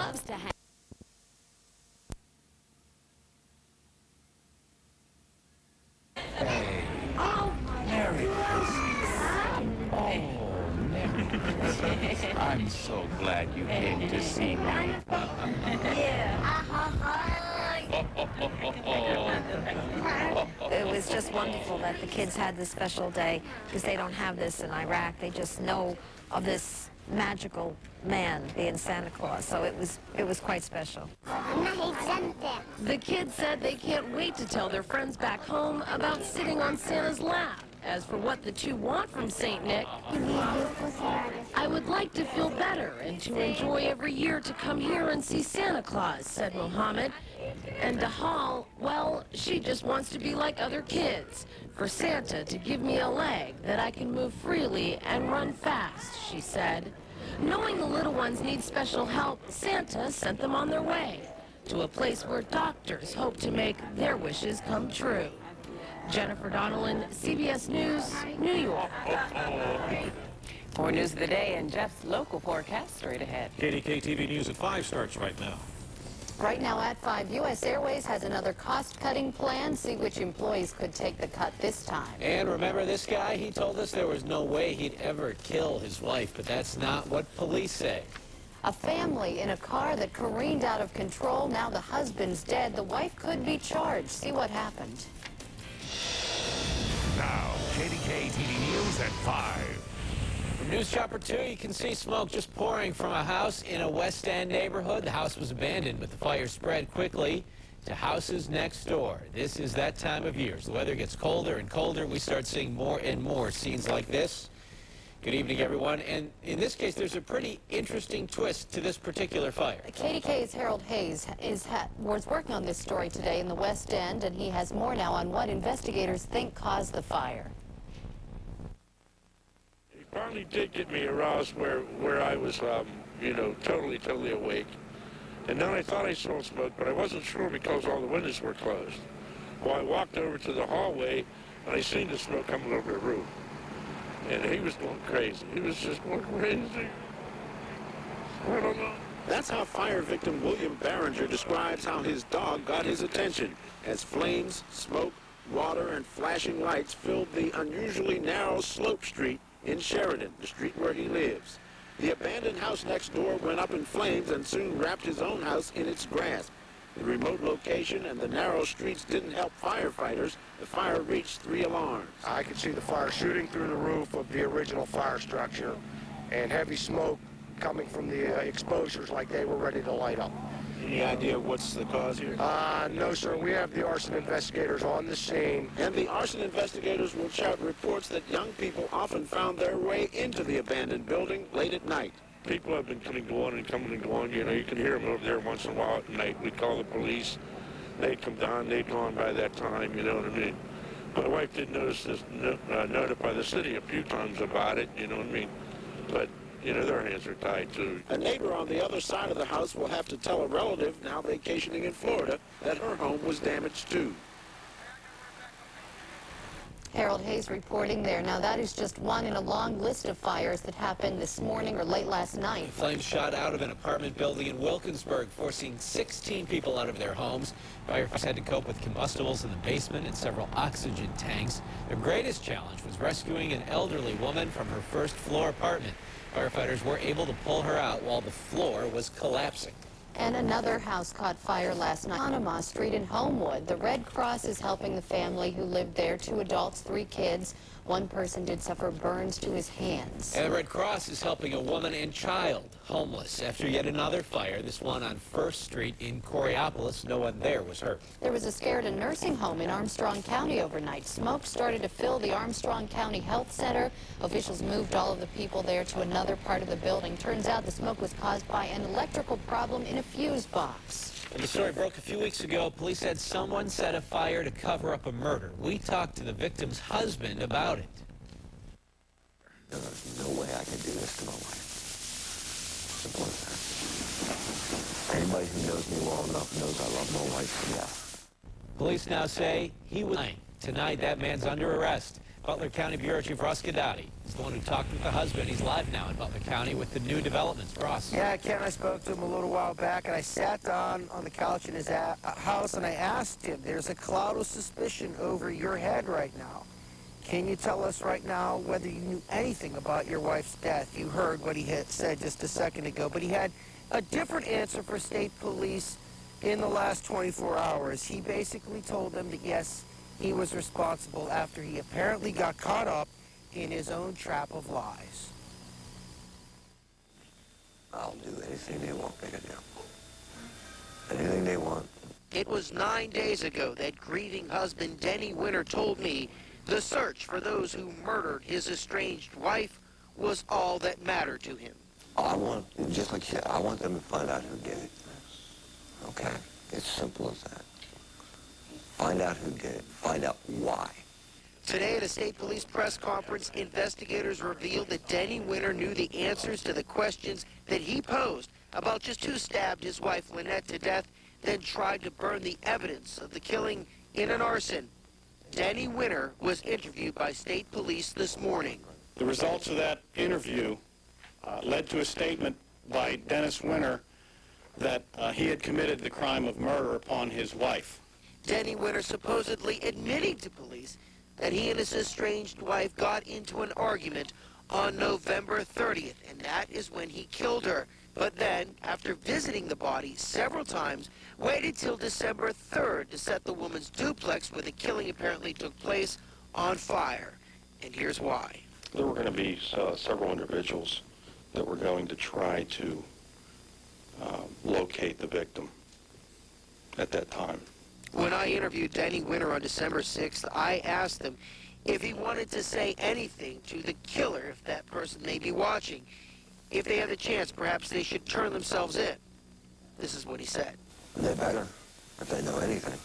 loves to hang. Hey. Oh, Merry Christmas. Oh, Merry Christmas. I'm so glad you came to see me. It was just wonderful that the kids had this special day because they don't have this in Iraq. They just know of this magical man being Santa Claus. So it was quite special. the kids said they can't wait to tell their friends back home about sitting on Santa's lap. As for what the two want from St. Nick, I would like to feel better and to enjoy every year to come here and see Santa Claus, said Mohammed. And Dahal, well, she just wants to be like other kids. For Santa to give me a leg that I can move freely and run fast, she said. Knowing the little ones need special help, Santa sent them on their way to a place where doctors hope to make their wishes come true. Jennifer Donnellan, CBS News, New York. More news of the day and Jeff's local forecast straight ahead. KDKA TV News at 5 starts right now. Right now at 5, U.S. Airways has another cost-cutting plan. See which employees could take the cut this time. And remember this guy? He told us there was no way he'd ever kill his wife, but that's not what police say. A family in a car that careened out of control. Now the husband's dead. The wife could be charged. See what happened. Now, KDKA TV News at 5. From News Chopper 2, you can see smoke just pouring from a house in a West End neighborhood. The house was abandoned, but the fire spread quickly to houses next door. This is that time of year. As the weather gets colder and colder, we start seeing more and more scenes like this. Good evening, everyone. And in this case, there's a pretty interesting twist to this particular fire. KDKA's Harold Hayes was working on this story today in the West End, and he has more now on what investigators think caused the fire. He finally did get me aroused where I was, totally awake. And then I thought I saw smoke, but I wasn't sure because all the windows were closed. Well, I walked over to the hallway, and I seen the smoke coming over the roof. And he was going crazy. He was just going crazy. I don't know. That's how fire victim William Barringer describes how his dog got his attention as flames, smoke, water, and flashing lights filled the unusually narrow slope street in Sheridan, the street where he lives. The abandoned house next door went up in flames and soon wrapped his own house in its grasp. The remote location and the narrow streets didn't help firefighters. The fire reached 3 alarms. I could see the fire shooting through the roof of the original fire structure and heavy smoke coming from the exposures like they were ready to light up. Any idea what's the cause here? No, sir. We have the arson investigators on the scene. And the arson investigators will shout reports that young people often found their way into the abandoned building late at night. People have been coming and going. You can hear them over there once in a while at night. We'd call the police. They'd come down. They'd gone by that time, you know what I mean? My wife did notify the city a few times about it, you know what I mean? But, their hands are tied, too. A neighbor on the other side of the house will have to tell a relative now vacationing in Florida that her home was damaged, too. Harold Hayes reporting there. Now, that is just one in a long list of fires that happened this morning or late last night. Flames shot out of an apartment building in Wilkinsburg, forcing 16 people out of their homes. Firefighters had to cope with combustibles in the basement and several oxygen tanks. Their greatest challenge was rescuing an elderly woman from her first-floor apartment. Firefighters were able to pull her out while the floor was collapsing. And another house caught fire last night on Panama Street in Homewood. The Red Cross is helping the family who lived there, 2 adults, 3 kids. One person did suffer burns to his hands. And the Red Cross is helping a woman and child homeless after yet another fire, this one on 1st Street in Coraopolis. No one there was hurt. There was a scare at a nursing home in Armstrong County overnight. Smoke started to fill the Armstrong County Health Center. Officials moved all of the people there to another part of the building. Turns out the smoke was caused by an electrical problem in a fuse box. When the story broke a few weeks ago, police said someone set a fire to cover up a murder. We talked to the victim's husband about it. There's no way I could do this to my wife. Simple as that. Anybody who knows me well enough knows I love my wife to death. Police now say he was lying. Tonight, that man's under arrest. Butler County Bureau Chief Ross Daugherty is the one who talked with the husband. He's live now in Butler County with the new developments. Ross. Yeah, Ken, I spoke to him a little while back, and I sat down on the couch in his house, and I asked him, there's a cloud of suspicion over your head right now. Can you tell us right now whether you knew anything about your wife's death? You heard what he had said just a second ago, but he had a different answer for state police in the last 24 hours. He basically told them that, yes, he was responsible after he apparently got caught up in his own trap of lies. I'll do anything they want me to do. Anything they want. It was 9 days ago that grieving husband Denny Winner told me the search for those who murdered his estranged wife was all that mattered to him. I want, just like you said, I want them to find out who did it. Okay? It's simple as that. Find out who did it. Find out why. Today at a state police press conference, investigators revealed that Denny Winner knew the answers to the questions that he posed about just who stabbed his wife Lynette to death, then tried to burn the evidence of the killing in an arson. Denny Winner was interviewed by state police this morning. The results of that interview led to a statement by Dennis Winner that he had committed the crime of murder upon his wife. Denny Winner supposedly admitting to police that he and his estranged wife got into an argument on November 30th, and that is when he killed her. But then, after visiting the body several times, waited till December 3rd to set the woman's duplex where the killing apparently took place on fire. And here's why. There were going to be several individuals that were going to try to locate the victim at that time. When I interviewed Denny Winner on December 6th, I asked him if he wanted to say anything to the killer, if that person may be watching. If they had the chance, perhaps they should turn themselves in. This is what he said. They better, if they know anything.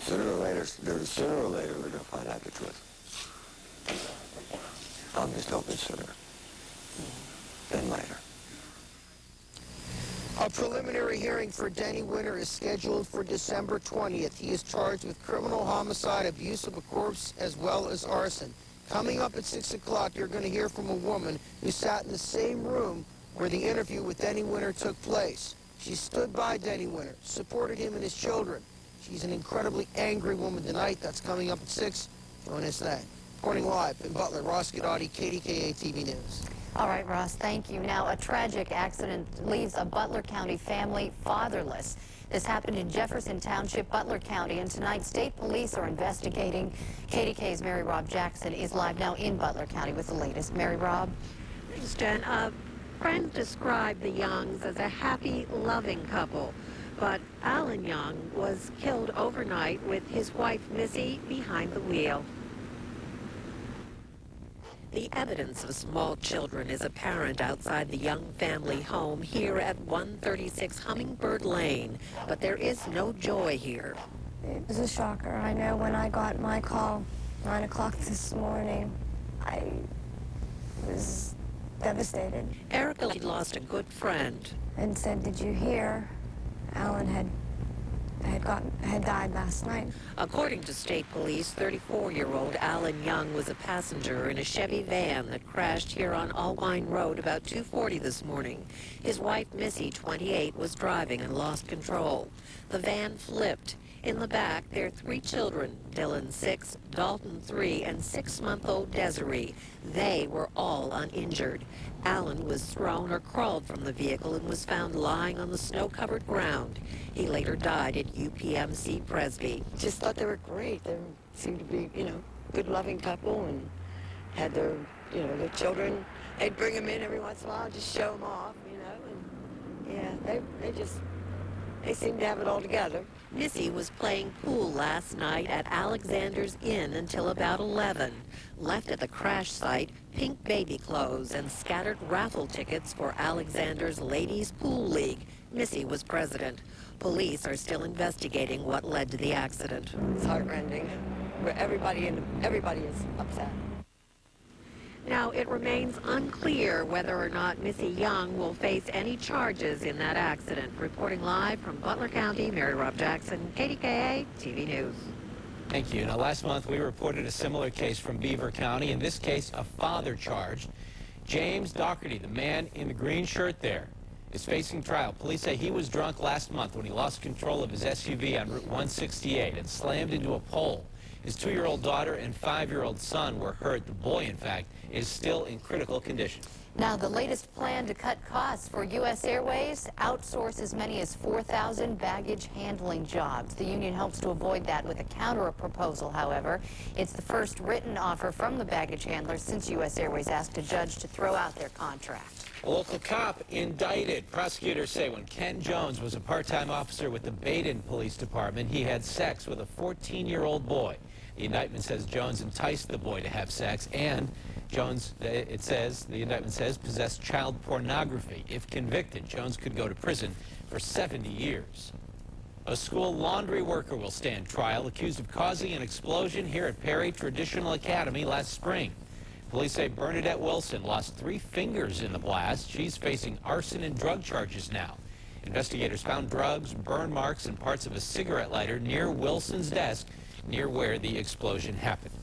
Sooner or later, we're going to find out the truth. I'm just hoping sooner than later. A preliminary hearing for Denny Winner is scheduled for December 20th. He is charged with criminal homicide, abuse of a corpse, as well as arson. Coming up at 6 o'clock, you're going to hear from a woman who sat in the same room where the interview with Denny Winner took place. She stood by Denny Winner, supported him and his children. She's an incredibly angry woman tonight. That's coming up at 6. Join us then. Reporting live in Butler, Ross Daugherty, KDKA TV News. All right, Ross, thank you. Now, a tragic accident leaves a Butler County family fatherless. This happened in Jefferson Township, Butler County, and tonight state police are investigating. KDKA's Mary Rob Jackson is live now in Butler County with the latest. Mary Rob. Thanks, Jen. Friends described the Youngs as a happy, loving couple. But Alan Young was killed overnight with his wife, Missy, behind the wheel. The evidence of small children is apparent outside the Young family home here at 136 Hummingbird Lane, but there is no joy here. It was a shocker. I know when I got my call, 9 o'clock this morning, I was devastated. Erica lost a good friend. And said, did you hear? Alan had died last night. According to state police, 34-year-old Alan Young was a passenger in a Chevy van that crashed here on Allwine Road about 2:40 this morning. His wife, Missy, 28, was driving and lost control. The van flipped. In the back, there are 3 children, Dylan 6, Dalton 3, and 6-month-old Desiree. They were all uninjured. Alan was thrown or crawled from the vehicle and was found lying on the snow-covered ground. He later died at UPMC Presby. Just thought they were great. They seemed to be, good loving couple and had their, their children. They'd bring them in every once in a while, just show them off, and yeah, they seemed to have it all together. Missy was playing pool last night at Alexander's Inn until about 11. Left at the crash site, pink baby clothes and scattered raffle tickets for Alexander's Ladies Pool League. Missy was president. Police are still investigating what led to the accident. It's heartrending. Everybody is upset. Now, it remains unclear whether or not Missy Young will face any charges in that accident. Reporting live from Butler County, Mary Rob Jackson, KDKA TV News. Thank you. Now, last month we reported a similar case from Beaver County. In this case, a father charged. James Daugherty, the man in the green shirt there, is facing trial. Police say he was drunk last month when he lost control of his SUV on Route 168 and slammed into a pole. His 2-year-old daughter and 5-year-old son were hurt. The boy, in fact, is still in critical condition. Now, the latest plan to cut costs for U.S. Airways, outsource as many as 4,000 baggage handling jobs. The union hopes to avoid that with a counter proposal, however. It's the first written offer from the baggage handlers since U.S. Airways asked a judge to throw out their contract. A local cop indicted. Prosecutors say when Ken Jones was a part-time officer with the Baden Police Department, he had sex with a 14-year-old boy. The indictment says Jones enticed the boy to have sex, and Jones, the indictment says, possessed child pornography. If convicted, Jones could go to prison for 70 years. A school laundry worker will stand trial accused of causing an explosion here at Perry Traditional Academy last spring. Police say Bernadette Wilson lost 3 fingers in the blast. She's facing arson and drug charges now. Investigators found drugs, burn marks, and parts of a cigarette lighter near Wilson's desk, near where the explosion happened.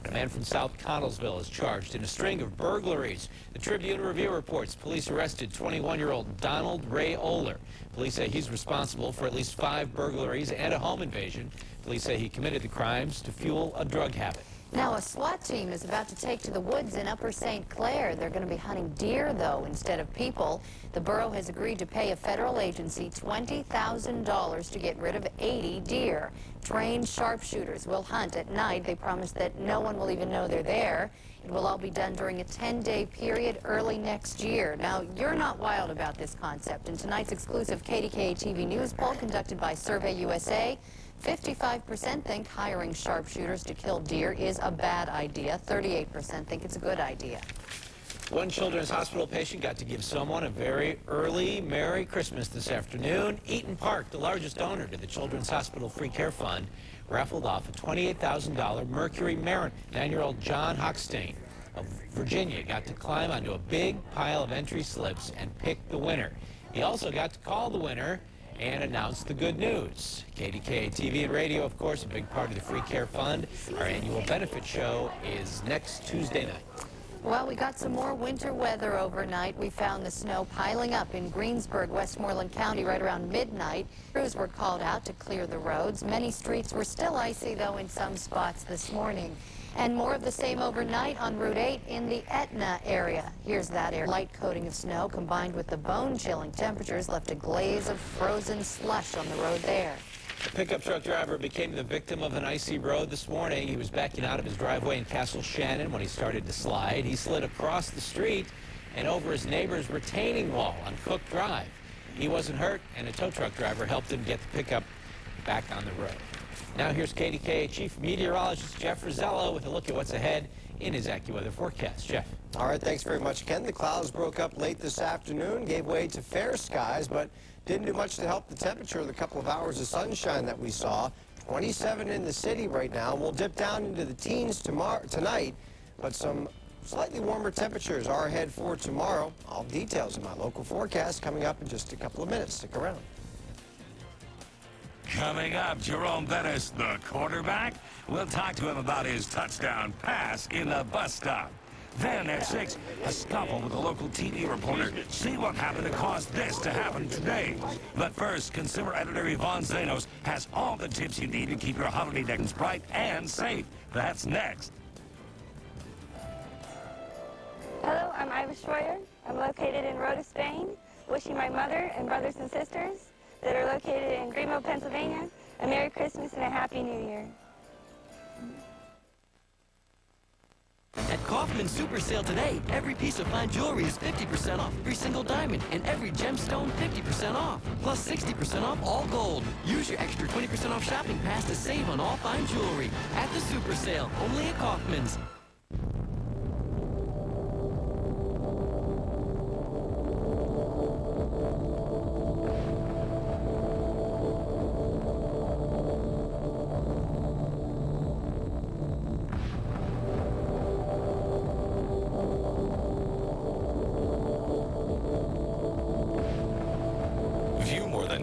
A man from South Connellsville is charged in a string of burglaries. The Tribune-Review reports police arrested 21-year-old Donald Ray Ohler. Police say he's responsible for at least 5 burglaries and a home invasion. Police say he committed the crimes to fuel a drug habit. Now, a SWAT team is about to take to the woods in Upper St. Clair. They're going to be hunting deer, though, instead of people. The borough has agreed to pay a federal agency $20,000 to get rid of 80 deer. Trained sharpshooters will hunt at night. They promise that no one will even know they're there. It will all be done during a 10-day period early next year. Now, you're not wild about this concept. In tonight's exclusive KDKA TV news poll conducted by Survey USA, 55% think hiring sharpshooters to kill deer is a bad idea. 38% think it's a good idea. One Children's Hospital patient got to give someone a very early Merry Christmas this afternoon. Eaton Park, the largest donor to the Children's Hospital Free Care Fund, raffled off a $28,000 Mercury Mariner. 9-year-old John Hochstein of Virginia got to climb onto a big pile of entry slips and pick the winner. He also got to call the winner and announce the good news. KDKA TV and radio, of course, a big part of the Free Care Fund. Our annual benefit show is next Tuesday night. Well, we got some more winter weather overnight. We found the snow piling up in Greensburg, Westmoreland County right around midnight. Crews were called out to clear the roads. Many streets were still icy, though, in some spots this morning. And more of the same overnight on Route 8 in the Etna area. Here's that air. Light coating of snow combined with the bone-chilling temperatures left a glaze of frozen slush on the road there. A pickup truck driver became the victim of an icy road this morning. He was backing out of his driveway in Castle Shannon when he started to slide. He slid across the street and over his neighbor's retaining wall on Cook Drive. He wasn't hurt, and a tow truck driver helped him get the pickup back on the road. Now here's KDKA Chief Meteorologist Jeff Rizzello with a look at what's ahead in his AccuWeather forecast. Jeff. All right, thanks very much, Ken. The clouds broke up late this afternoon, gave way to fair skies, but didn't do much to help the temperature. The couple of hours of sunshine that we saw, 27 in the city right now. We'll dip down into the teens tonight, but some slightly warmer temperatures are ahead for tomorrow. All details in my local forecast coming up in just a couple of minutes. Stick around. Coming up, Jerome Bettis, the quarterback. We'll talk to him about his touchdown pass in the bus stop. Then at 6, a scuffle with a local TV reporter. See what happened to cause this to happen today. But first, consumer editor Yvonne Zanos has all the tips you need to keep your holiday decorations bright and safe. That's next. Hello, I'm Iva Schroyer. I'm located in Rhoda, Spain, wishing my mother and brothers and sisters that are located in Greenville, Pennsylvania, a Merry Christmas and a Happy New Year. At Kaufman's Super Sale today, every piece of fine jewelry is 50% off, every single diamond, and every gemstone 50% off, plus 60% off all gold. Use your extra 20% off shopping pass to save on all fine jewelry at the Super Sale, only at Kaufman's.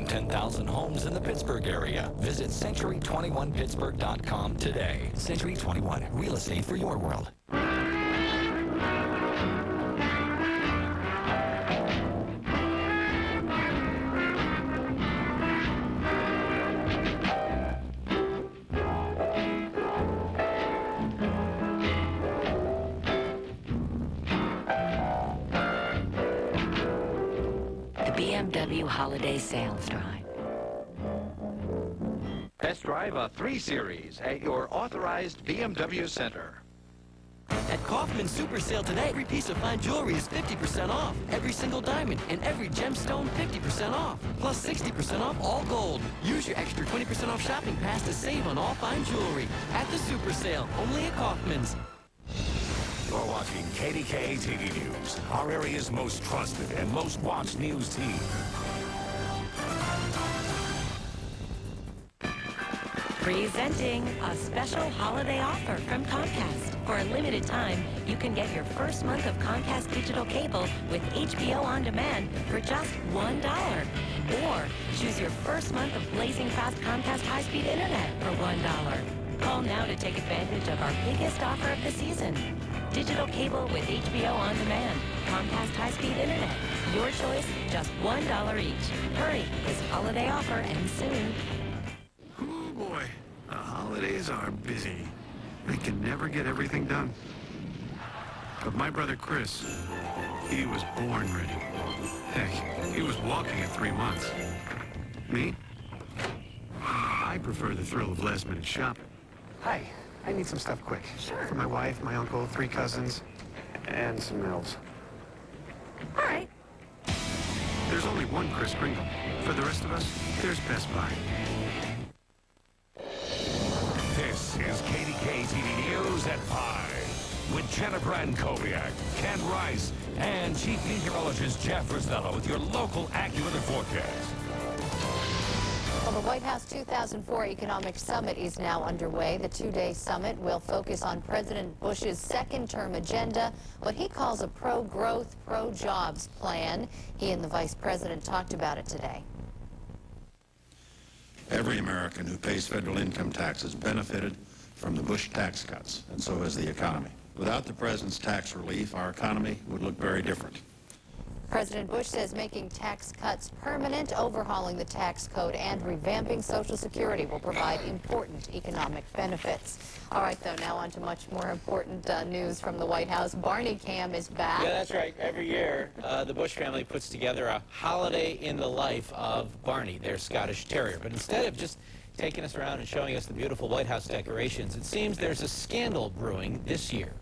10,000 homes in the Pittsburgh area. Visit Century21Pittsburgh.com today. Century 21, real estate for your world. BMW Holiday Sales Drive. Test drive a 3 Series at your authorized BMW center. At Kaufman Super Sale today, every piece of fine jewelry is 50% off. Every single diamond and every gemstone 50% off. Plus 60% off all gold. Use your extra 20% off shopping pass to save on all fine jewelry. At the Super Sale, only at Kaufman's. You're watching KDKA TV News, our area's most trusted and most watched news team. Presenting a special holiday offer from Comcast. For a limited time, you can get your first month of Comcast digital cable with HBO On Demand for just $1. Or choose your first month of blazing fast Comcast high-speed internet for $1. Call now to take advantage of our biggest offer of the season. Digital cable with HBO On Demand. Comcast high-speed internet. Your choice, just $1 each. Hurry, this holiday offer ends soon. Oh boy, the holidays are busy. They can never get everything done. But my brother Chris, he was born ready. Heck, he was walking at 3 months. Me? I prefer the thrill of last-minute shopping. Hi, I need some stuff quick. Sure. For my wife, my uncle, 3 cousins, and some elves. All right. There's only one Chris Kringle. For the rest of us, there's Best Buy. This is KDKA TV News at 5 with Jennifer Ankoviak, Ken Rice, and Chief Meteorologist Jeff Rosella with your local AccuWeather forecast. Well, the White House 2004 Economic Summit is now underway. The 2-day summit will focus on President Bush's second-term agenda, what he calls a pro-growth, pro-jobs plan. He and the vice president talked about it today. Every American who pays federal income taxes benefited from the Bush tax cuts, and so has the economy. Without the president's tax relief, our economy would look very different. President Bush says making tax cuts permanent, overhauling the tax code, and revamping Social Security will provide important economic benefits. All right, though, now on to much more important news from the White House. Barney Cam is back. Yeah, that's right. Every year, the Bush family puts together a holiday in the life of Barney, their Scottish Terrier. But instead of just taking us around and showing us the beautiful White House decorations, it seems there's a scandal brewing this year.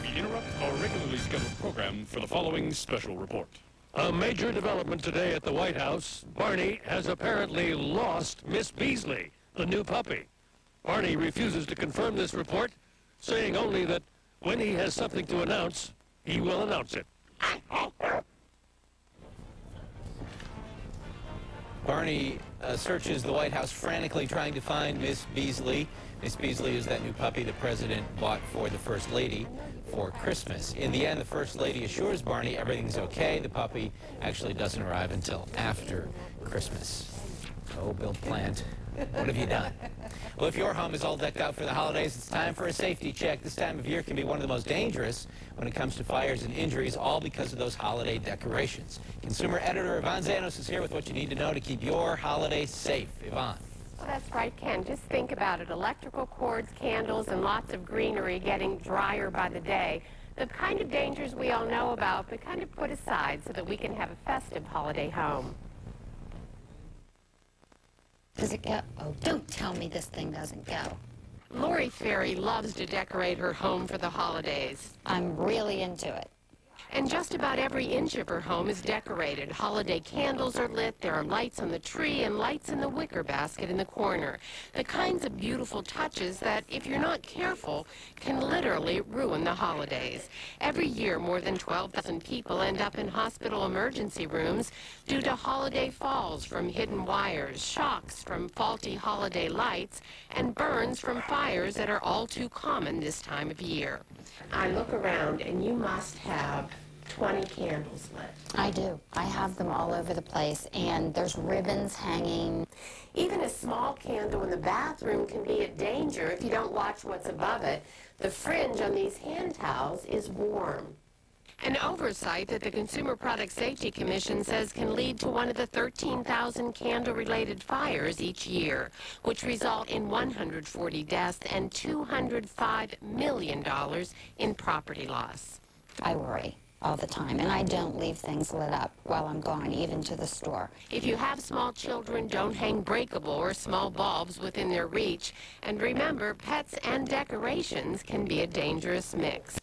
We interrupt our regularly scheduled program for the following special report. A major development today at the White House. Barney has apparently lost Miss Beasley, the new puppy. Barney refuses to confirm this report, saying only that when he has something to announce, he will announce it. Barney searches the White House frantically trying to find Miss Beasley. Miss Beasley is that new puppy the president bought for the First Lady for Christmas. In the end, the First Lady assures Barney everything's okay. The puppy actually doesn't arrive until after Christmas. Oh, Bill Plant, what have you done? Well, if your home is all decked out for the holidays, it's time for a safety check. This time of year can be one of the most dangerous when it comes to fires and injuries, all because of those holiday decorations. Consumer editor Yvonne Zanos is here with what you need to know to keep your holiday safe. Yvonne. Well, that's right, Ken. Just think about it. Electrical cords, candles, and lots of greenery getting drier by the day. The kind of dangers we all know about, but kind of put aside so that we can have a festive holiday home. Does it go? Oh, don't tell me this thing doesn't go. Lori Ferry loves to decorate her home for the holidays. I'm really into it. And just about every inch of her home is decorated. Holiday candles are lit, there are lights on the tree, and lights in the wicker basket in the corner. The kinds of beautiful touches that, if you're not careful, can literally ruin the holidays. Every year, more than 12,000 people end up in hospital emergency rooms due to holiday falls from hidden wires, shocks from faulty holiday lights, and burns from fires that are all too common this time of year. I look around, and you must have 20 candles lit. I do. I have them all over the place, and there's ribbons hanging. Even a small candle in the bathroom can be a danger if you don't watch what's above it. The fringe on these hand towels is warm. An oversight that the Consumer Product Safety Commission says can lead to one of the 13,000 candle-related fires each year, which result in 140 deaths and $205 million in property loss. I worry all the time, and I don't leave things lit up while I'm gone, even to the store. If you have small children, don't hang breakable or small bulbs within their reach. And remember, pets and decorations can be a dangerous mix.